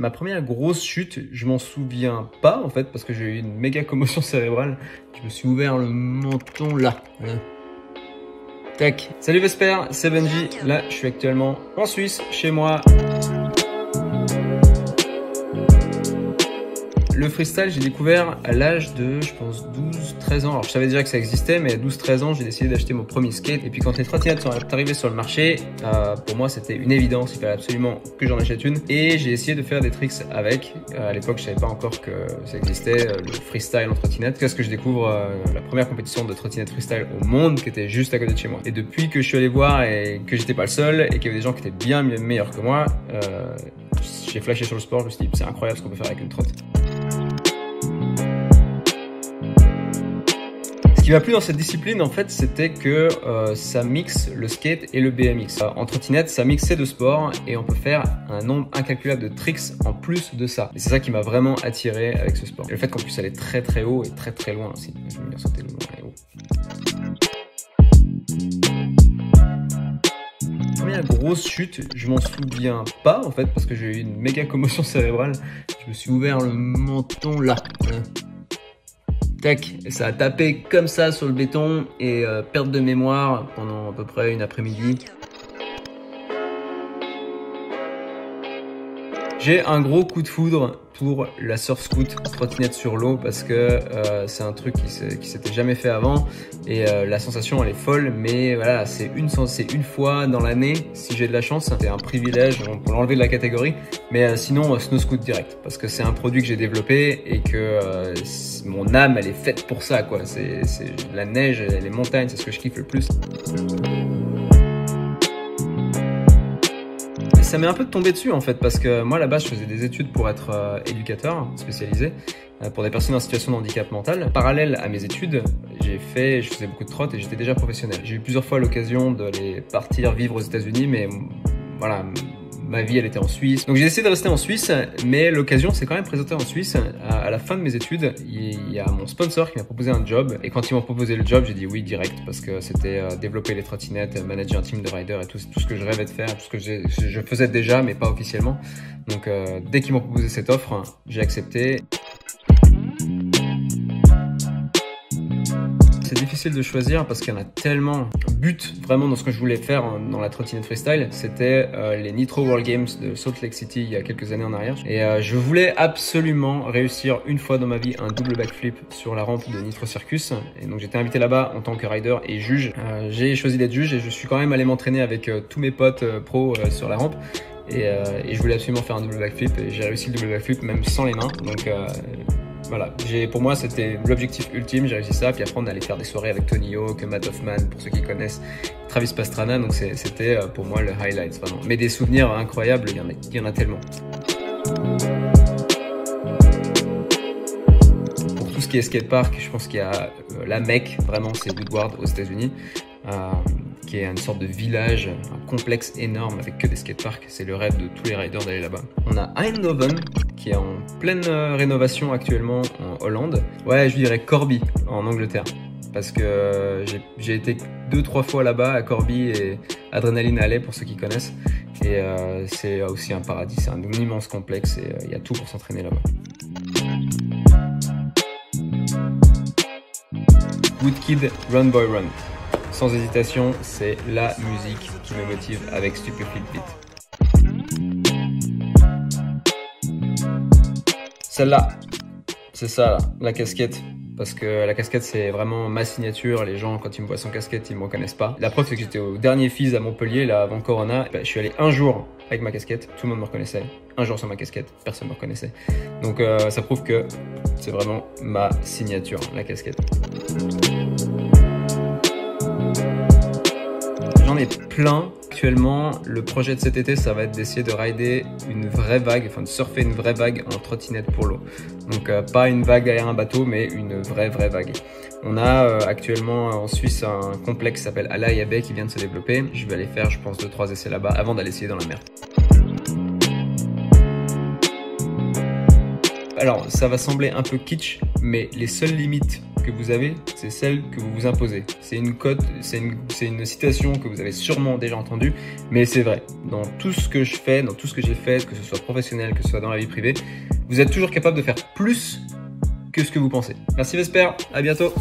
Ma première grosse chute, je m'en souviens pas en fait parce que j'ai eu une méga commotion cérébrale. Je me suis ouvert le menton là. Voilà. Tac. Salut Vesper, c'est Benji. Là, je suis actuellement en Suisse, chez moi. Le freestyle, j'ai découvert à l'âge de, je pense, 12-13 ans. Alors, je savais déjà que ça existait, mais à 12-13 ans, j'ai décidé d'acheter mon premier skate. Et puis, quand les trottinettes sont arrivées sur le marché, pour moi, c'était une évidence. Il fallait absolument que j'en achète une. Et j'ai essayé de faire des tricks avec. À l'époque, je savais pas encore que ça existait, le freestyle en trottinette. Jusqu'à ce que je découvre la première compétition de trottinette freestyle au monde, qui était juste à côté de chez moi. Et depuis que je suis allé voir et que j'étais pas le seul, et qu'il y avait des gens qui étaient bien meilleurs que moi, j'ai flashé sur le sport. Je me suis dit, c'est incroyable ce qu'on peut faire avec une trotte. Ce qui m'a plu dans cette discipline, en fait, c'était que ça mixe le skate et le BMX. En trottinette, ça mixe ces deux sports et on peut faire un nombre incalculable de tricks en plus de ça. Et c'est ça qui m'a vraiment attiré avec ce sport. Et le fait qu'on puisse aller très très haut et très très loin aussi. J'aime bien sauter loin et haut. Première grosse chute, je m'en souviens pas en fait parce que j'ai eu une méga commotion cérébrale. Je me suis ouvert le menton là. Voilà. Tac, et ça a tapé comme ça sur le béton et perte de mémoire pendant à peu près une après-midi. J'ai un gros coup de foudre pour la surf scoot trottinette sur l'eau parce que c'est un truc qui s'était jamais fait avant et la sensation elle est folle, mais voilà, c'est une fois dans l'année si j'ai de la chance. C'est un privilège, on peut l'enlever de la catégorie, mais sinon snow scoot direct parce que c'est un produit que j'ai développé et que mon âme elle est faite pour ça quoi. C'est la neige, les montagnes, c'est ce que je kiffe le plus. Ça m'est un peu tombé dessus en fait parce que moi à la base je faisais des études pour être éducateur spécialisé pour des personnes en situation de handicap mental. Parallèle à mes études, je faisais beaucoup de trotte et j'étais déjà professionnel. J'ai eu plusieurs fois l'occasion d'aller partir vivre aux États-Unis, mais voilà, ma vie elle était en Suisse. Donc j'ai décidé de rester en Suisse, mais l'occasion s'est quand même présentée en Suisse. À la fin de mes études, il y a mon sponsor qui m'a proposé un job. Et quand ils m'ont proposé le job, j'ai dit oui direct parce que c'était développer les trottinettes, manager un team de riders et tout ce que je rêvais de faire, tout ce que je faisais déjà mais pas officiellement. Donc dès qu'ils m'ont proposé cette offre, j'ai accepté. C'est difficile de choisir parce qu'il y en a tellement. But vraiment dans ce que je voulais faire dans la trottinette freestyle, c'était les Nitro World Games de Salt Lake City il y a quelques années en arrière. Et je voulais absolument réussir une fois dans ma vie un double backflip sur la rampe de Nitro Circus. Et donc j'étais invité là-bas en tant que rider et juge. J'ai choisi d'être juge et je suis quand même allé m'entraîner avec tous mes potes pros sur la rampe. Et je voulais absolument faire un double backflip et j'ai réussi le double backflip même sans les mains. Donc voilà, pour moi c'était l'objectif ultime, j'ai réussi ça, puis après on allait faire des soirées avec Tony Hawk, Matt Hoffman, pour ceux qui connaissent, Travis Pastrana, donc c'était pour moi le highlight vraiment. Mais des souvenirs incroyables, il y en a tellement. Pour tout ce qui est skatepark, je pense qu'il y a la Mecque, vraiment c'est Woodward aux États-Unis. Qui est une sorte de village, un complexe énorme avec que des skateparks. C'est le rêve de tous les riders d'aller là-bas. On a Eindhoven qui est en pleine rénovation actuellement en Hollande. Ouais, je dirais Corby en Angleterre. Parce que j'ai été 2-3 fois là-bas à Corby et Adrenaline Alley pour ceux qui connaissent. Et c'est aussi un paradis, c'est un immense complexe et il y a tout pour s'entraîner là-bas. Woodkid, Run Boy Run. Sans hésitation, c'est la musique qui me motive avec Stupefit Beat. Celle-là, c'est ça là, la casquette. Parce que la casquette c'est vraiment ma signature, les gens quand ils me voient sans casquette ils me reconnaissent pas. La preuve c'est que j'étais au dernier FIS à Montpellier là avant Corona, je suis allé un jour avec ma casquette, tout le monde me reconnaissait. Un jour sans ma casquette, personne me reconnaissait. Donc ça prouve que c'est vraiment ma signature, la casquette. J'en ai plein. Actuellement, le projet de cet été, ça va être d'essayer de rider une vraie vague, enfin de surfer une vraie vague en trottinette pour l'eau. Donc pas une vague à un bateau, mais une vraie vague. On a actuellement en Suisse un complexe qui s'appelle Alaïa Bay qui vient de se développer. Je vais aller faire, je pense, 2-3 essais là-bas avant d'aller essayer dans la mer. Alors, ça va sembler un peu kitsch, mais les seules limites que vous avez, c'est celle que vous vous imposez. C'est une cote, c'est une citation que vous avez sûrement déjà entendue, mais c'est vrai. Dans tout ce que je fais, dans tout ce que j'ai fait, que ce soit professionnel, que ce soit dans la vie privée, vous êtes toujours capable de faire plus que ce que vous pensez. Merci Vesper, à bientôt.